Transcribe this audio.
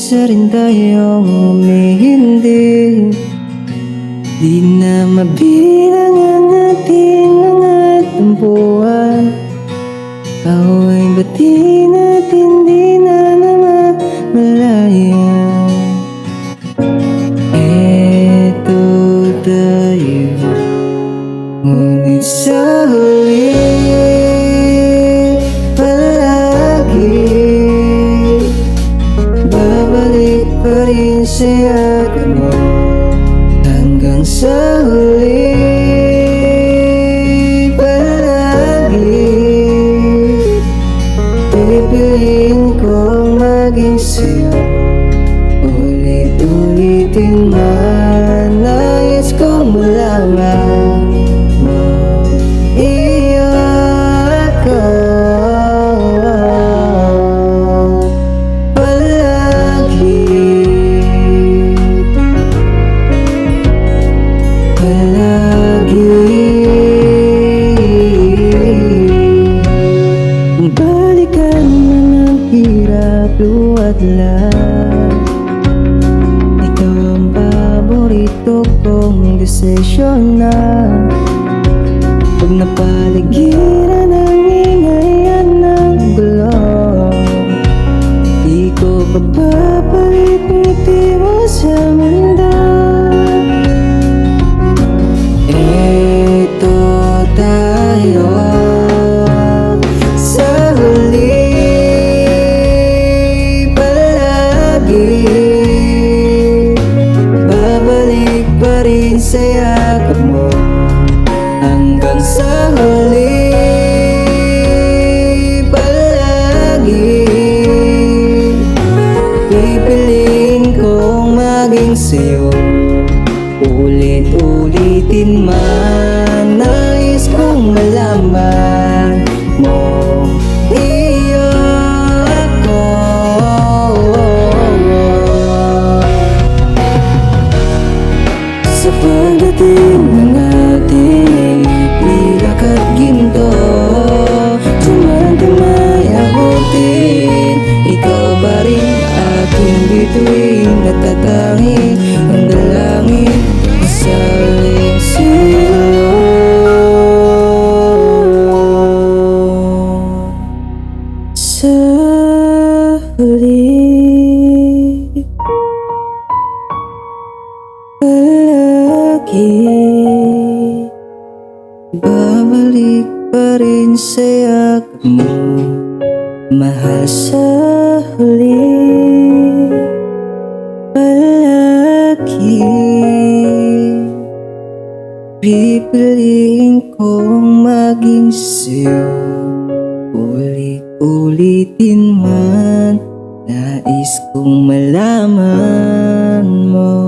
isa rin tayong umihindi. Di na mabilang ang ating mga tampuan. Away ba't di natin di na namamalayan? Eto tayo, ngunit sa huli palagi babalik pa rin sa yakan mo. Hanggang sa huli palagi pipiliin kong maging sa'yo. Ulit-ulitin man, nais kong malaman mo iyo ako palagi. Balikan man ang hirap luwadlad. Ikaw ang paborito kong desisyon na pag napaligiran ang ingay at ng gulo. Di ko papapalit ngiti mo sa mundo. Eto tayo sa huli palagi babalik pa rin sa yakap mo. Hanggang sa huli palagi pipiliin kong maging sa'yo. Ulit-ulitin man, nais kong malaman mo iyo ako. Sa pagdating ng ating pilak at ginto, tumay abutin, ikaw pa rin aking bituin. Natatangin ang dalangin sa uling sa'yo. Sa huli palagi babalik pa rin sa yakap mo. Mahal, sa huli palagi pipiliin kong maging sa'yo. Ulit-ulitin man, nais kong malaman mo